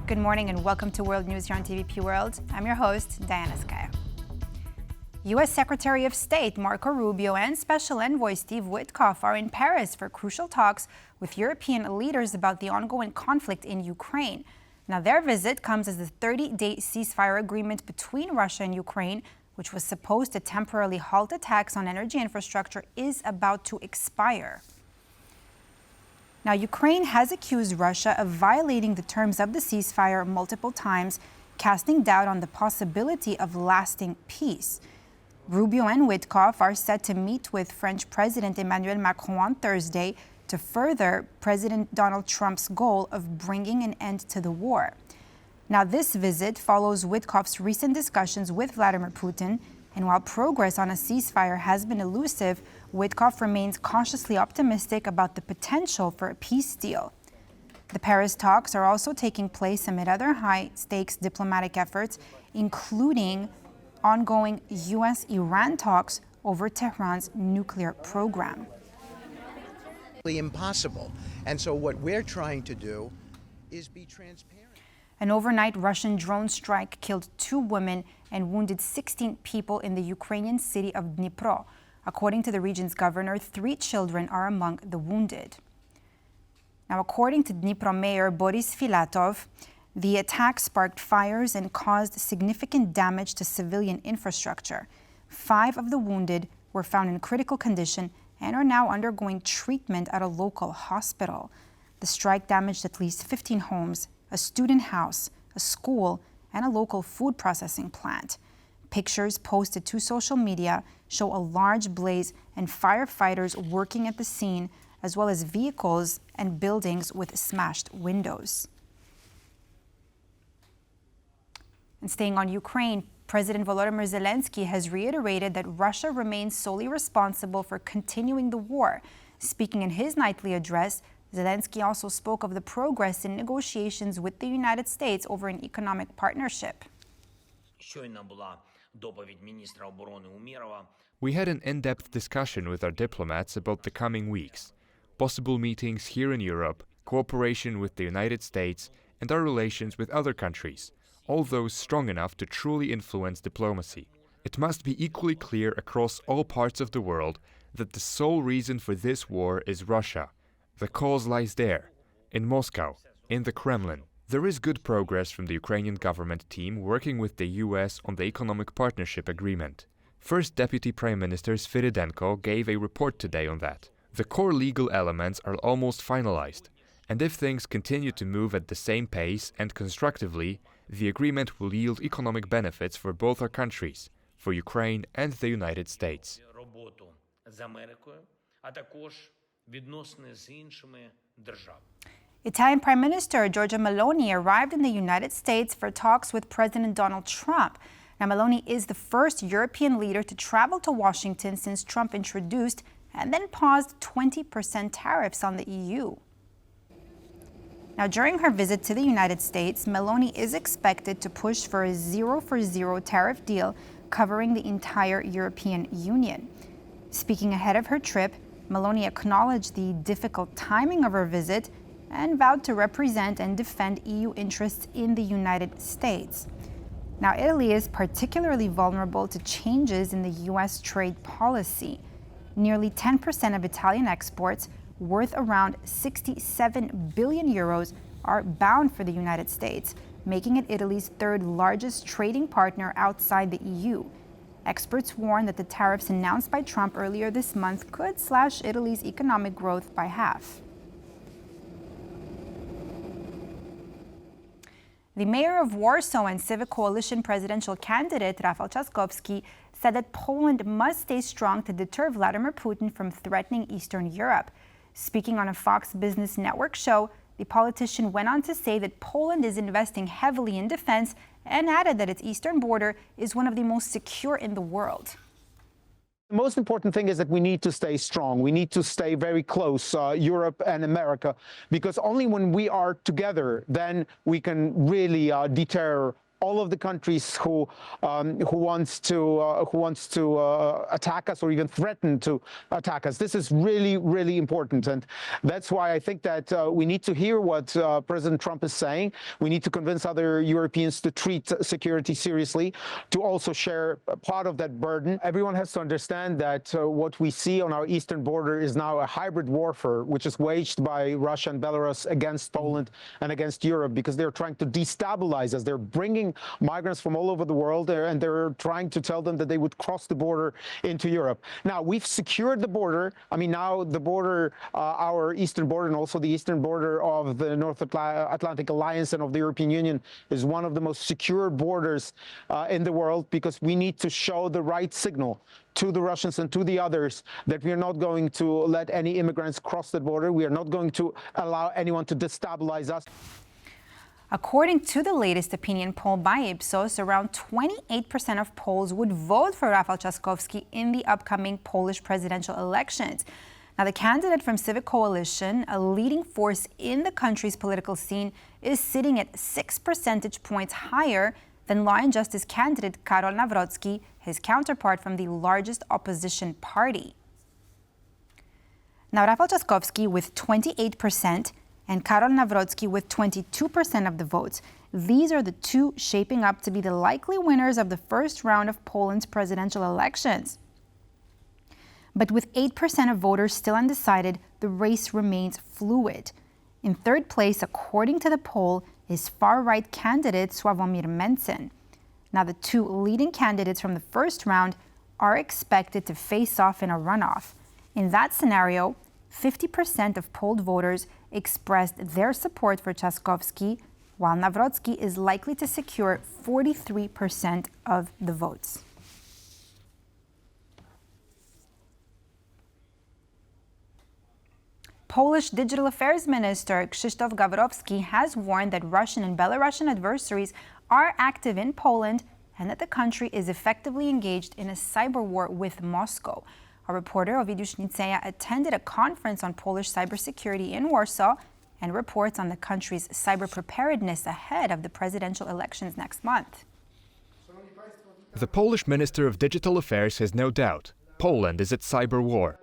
Good morning and welcome to World News here on TVP World. I'm your host, Dnipro. U.S. Secretary of State Marco Rubio and Special Envoy Steve Witkoff are in Paris for crucial talks with European leaders about the ongoing conflict in Ukraine. Now, their visit comes as the 30-day ceasefire agreement between Russia and Ukraine, which was supposed to temporarily halt attacks on energy infrastructure, is about to expire. Now, Ukraine has accused Russia of violating the terms of the ceasefire multiple times, casting doubt on the possibility of lasting peace. Rubio and Witkoff are set to meet with French President Emmanuel Macron on Thursday to further President Donald Trump's goal of bringing an end to the war. Now, this visit follows Witkoff's recent discussions with Vladimir Putin, and while progress on a ceasefire has been elusive, Witkoff remains cautiously optimistic about the potential for a peace deal. The Paris talks are also taking place amid other high-stakes diplomatic efforts, including ongoing U.S.-Iran talks over Tehran's nuclear program. Impossible. And so what we're trying to do is be transparent. An overnight Russian drone strike killed 2 women and wounded 16 people in the Ukrainian city of Dnipro. According to the region's governor, 3 children are among the wounded. Now, according to Dnipro Mayor Boris Filatov, the attack sparked fires and caused significant damage to civilian infrastructure. 5 of the wounded were found in critical condition and are now undergoing treatment at a local hospital. The strike damaged at least 15 homes, a student house, a school, and a local food processing plant. Pictures posted to social media show a large blaze and firefighters working at the scene, as well as vehicles and buildings with smashed windows. And staying on Ukraine, President Volodymyr Zelenskyy has reiterated that Russia remains solely responsible for continuing the war. Speaking in his nightly address, Zelenskyy also spoke of the progress in negotiations with the United States over an economic partnership. We had an in-depth discussion with our diplomats about the coming weeks, possible meetings here in Europe, cooperation with the United States, and our relations with other countries, all those strong enough to truly influence diplomacy. It must be equally clear across all parts of the world that the sole reason for this war is Russia. The cause lies there, in Moscow, in the Kremlin. There is good progress from the Ukrainian government team working with the US on the economic partnership agreement. First Deputy Prime Minister Sviridенko gave a report today on that. The core legal elements are almost finalized, and if things continue to move at the same pace and constructively, the agreement will yield economic benefits for both our countries, for Ukraine and the United States. Italian Prime Minister Giorgia Meloni arrived in the United States for talks with President Donald Trump. Now, Meloni is the first European leader to travel to Washington since Trump introduced and then paused 20% tariffs on the EU. Now, during her visit to the United States, Meloni is expected to push for a zero-for-zero tariff deal covering the entire European Union. Speaking ahead of her trip, Meloni acknowledged the difficult timing of her visit and vowed to represent and defend EU interests in the United States. Now, Italy is particularly vulnerable to changes in the U.S. trade policy. Nearly 10% of Italian exports, worth around 67 billion euros, are bound for the United States, making it Italy's 3rd largest trading partner outside the EU. Experts warn that the tariffs announced by Trump earlier this month could slash Italy's economic growth by half. The mayor of Warsaw and Civic Coalition presidential candidate Rafał Trzaskowski said that Poland must stay strong to deter Vladimir Putin from threatening Eastern Europe. Speaking on a Fox Business Network show, the politician went on to say that Poland is investing heavily in defense and added that its eastern border is one of the most secure in the world. The most important thing is that we need to stay strong. We need to stay very close, Europe and America, because only when we are together, then we can really deter all of the countries who wants to attack us or even threaten to attack us. This is really, really important, and that's why I think that we need to hear what President Trump is saying. We need to convince other Europeans to treat security seriously, to also share part of that burden. Everyone has to understand that what we see on our eastern border is now a hybrid warfare, which is waged by Russia and Belarus against Poland and against Europe, because they're trying to destabilize us. They're bringing migrants from all over the world and they're trying to tell them that they would cross the border into Europe. Now, we've secured the border. I mean, now the border, our eastern border and also the eastern border of the North Atlantic Alliance and of the European Union is one of the most secure borders in the world, because we need to show the right signal to the Russians and to the others that we are not going to let any immigrants cross the border. We are not going to allow anyone to destabilize us. According to the latest opinion poll by Ipsos, around 28% of Poles would vote for Rafał Trzaskowski in the upcoming Polish presidential elections. Now, the candidate from Civic Coalition, a leading force in the country's political scene, is sitting at 6 percentage points higher than Law and Justice candidate Karol Nawrocki, his counterpart from the largest opposition party. Now, Rafał Trzaskowski with 28% and Karol Nawrocki with 22% of the votes. These are the two shaping up to be the likely winners of the first round of Poland's presidential elections. But with 8% of voters still undecided, the race remains fluid. In third place, according to the poll, is far-right candidate Sławomir Mencen. Now, the two leading candidates from the first round are expected to face off in a runoff. In that scenario, 50% of polled voters expressed their support for Trzaskowski, while Nawrocki is likely to secure 43% of the votes. Polish Digital Affairs Minister Krzysztof Gawrowski has warned that Russian and Belarusian adversaries are active in Poland and that the country is effectively engaged in a cyber war with Moscow. Our reporter Ovidiusz Niceja attended a conference on Polish cybersecurity in Warsaw and reports on the country's cyber preparedness ahead of the presidential elections next month. The Polish Minister of Digital Affairs has no doubt Poland is at cyber war.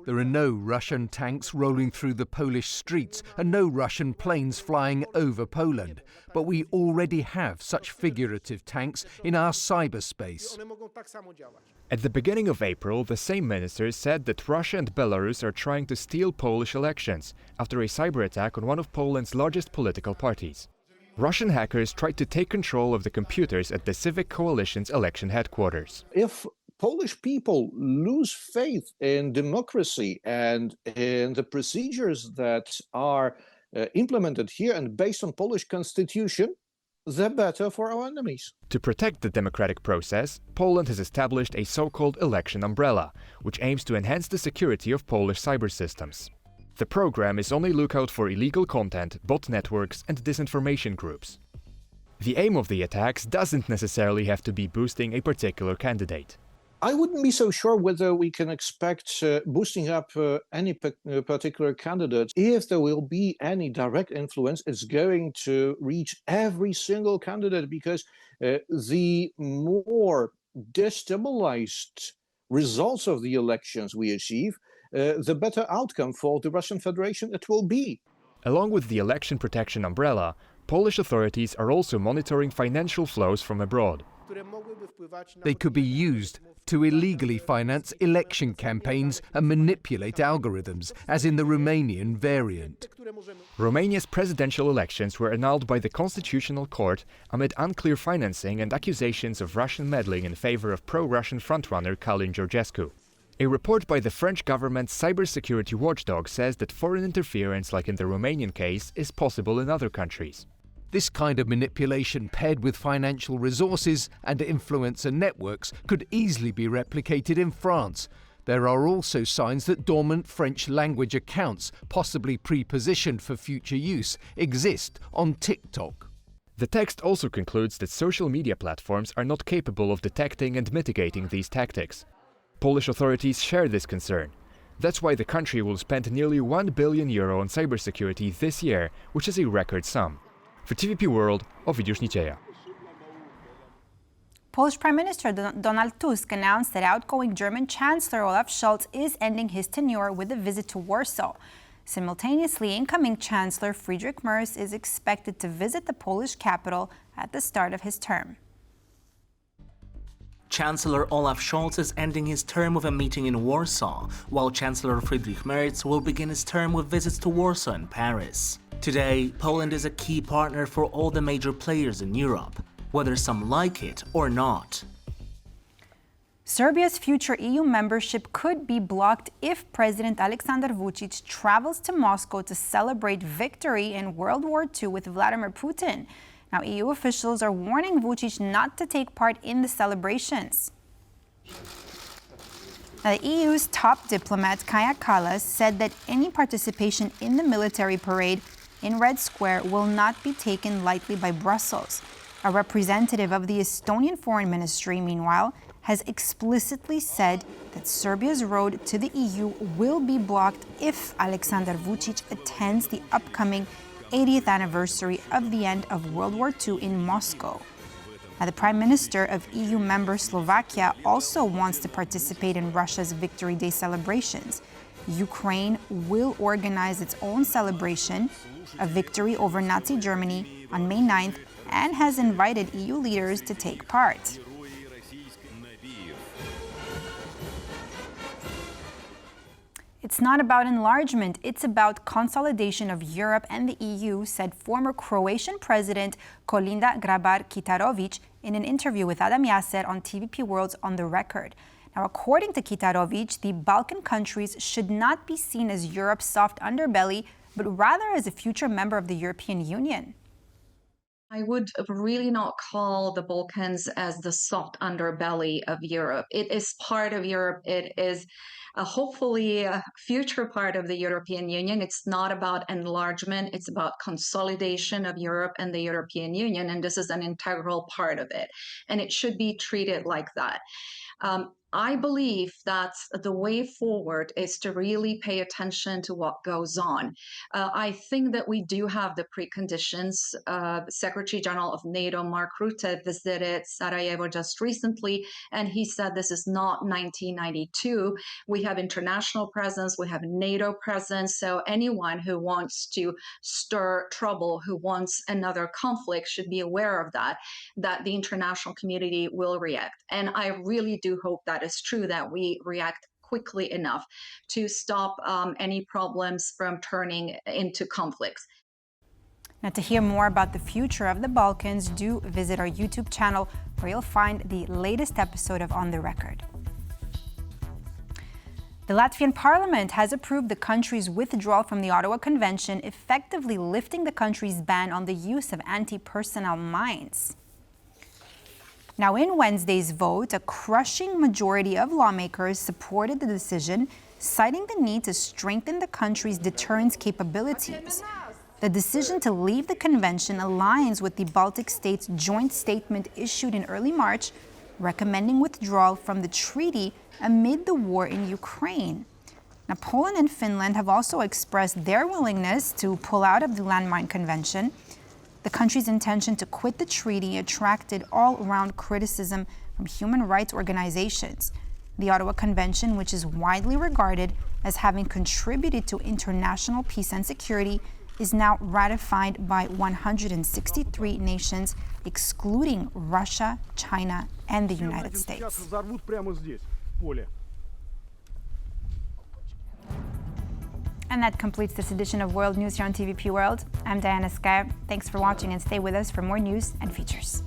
There are no Russian tanks rolling through the Polish streets and no Russian planes flying over Poland. But we already have such figurative tanks in our cyberspace. At the beginning of April, the same minister said that Russia and Belarus are trying to steal Polish elections after a cyber attack on one of Poland's largest political parties. Russian hackers tried to take control of the computers at the Civic Coalition's election headquarters. If Polish people lose faith in democracy and in the procedures that are implemented here and based on Polish constitution, the better for our enemies. To protect the democratic process, Poland has established a so-called election umbrella, which aims to enhance the security of Polish cyber systems. The program is only lookout for illegal content, bot networks and disinformation groups. The aim of the attacks doesn't necessarily have to be boosting a particular candidate. I wouldn't be so sure whether we can expect boosting up any particular candidate. If there will be any direct influence, it's going to reach every single candidate, because the more destabilized results of the elections we achieve, the better outcome for the Russian Federation it will be. Along with the election protection umbrella, Polish authorities are also monitoring financial flows from abroad. They could be used to illegally finance election campaigns and manipulate algorithms, as in the Romanian variant. Romania's presidential elections were annulled by the Constitutional Court amid unclear financing and accusations of Russian meddling in favor of pro-Russian frontrunner Călin Georgescu. A report by the French government's cybersecurity watchdog says that foreign interference, like in the Romanian case, is possible in other countries. This kind of manipulation, paired with financial resources and influencer networks, could easily be replicated in France. There are also signs that dormant French language accounts, possibly pre-positioned for future use, exist on TikTok. The text also concludes that social media platforms are not capable of detecting and mitigating these tactics. Polish authorities share this concern. That's why the country will spend nearly €1 billion on cybersecurity this year, which is a record sum. For TVP World, Ovidiusz Nicieja. Polish Prime Minister Donald Tusk announced that outgoing German Chancellor Olaf Scholz is ending his tenure with a visit to Warsaw. Simultaneously, incoming Chancellor Friedrich Merz is expected to visit the Polish capital at the start of his term. Chancellor Olaf Scholz is ending his term with a meeting in Warsaw, while Chancellor Friedrich Merz will begin his term with visits to Warsaw and Paris. Today, Poland is a key partner for all the major players in Europe, whether some like it or not. Serbia's future EU membership could be blocked if President Aleksandar Vučić travels to Moscow to celebrate victory in World War II with Vladimir Putin. Now, EU officials are warning Vučić not to take part in the celebrations. Now, the EU's top diplomat, Kaja Kallas, said that any participation in the military parade in Red Square will not be taken lightly by Brussels. A representative of the Estonian Foreign Ministry, meanwhile, has explicitly said that Serbia's road to the EU will be blocked if Aleksandar Vučić attends the upcoming 80th anniversary of the end of World War II in Moscow. Now, the Prime Minister of EU member Slovakia also wants to participate in Russia's Victory Day celebrations. Ukraine will organize its own celebration of victory over Nazi Germany on May 9th and has invited EU leaders to take part. It's not about enlargement, it's about consolidation of Europe and the EU, said former Croatian President Kolinda Grabar-Kitarović in an interview with Adam Yasser on TVP World's On the Record. Now, according to Kitarović, the Balkan countries should not be seen as Europe's soft underbelly, but rather as a future member of the European Union. I would really not call the Balkans as the soft underbelly of Europe. It is part of Europe. It is hopefully a future part of the European Union. It's not about enlargement. It's about consolidation of Europe and the European Union. And this is an integral part of it. And it should be treated like that. I believe that the way forward is to really pay attention to what goes on. I think that we do have the preconditions. Secretary General of NATO, Mark Rutte, visited Sarajevo just recently, and he said this is not 1992. We have international presence, we have NATO presence, so anyone who wants to stir trouble, who wants another conflict should be aware of that the international community will react. And I really do hope that is true, that we react quickly enough to stop any problems from turning into conflicts. Now, to hear more about the future of the Balkans, do visit our YouTube channel, where you'll find the latest episode of On the Record. The Latvian parliament has approved the country's withdrawal from the Ottawa Convention, effectively lifting the country's ban on the use of anti-personnel mines. Now, in Wednesday's vote, a crushing majority of lawmakers supported the decision, citing the need to strengthen the country's deterrence capabilities. The decision to leave the convention aligns with the Baltic states' joint statement issued in early March, recommending withdrawal from the treaty amid the war in Ukraine. Now, Poland and Finland have also expressed their willingness to pull out of the Landmine Convention. The country's intention to quit the treaty attracted all-around criticism from human rights organizations. The Ottawa Convention, which is widely regarded as having contributed to international peace and security, is now ratified by 163 nations, excluding Russia, China, and the United States. And that completes this edition of World News here on TVP World. I'm Diana Skye. Thanks for watching, and stay with us for more news and features.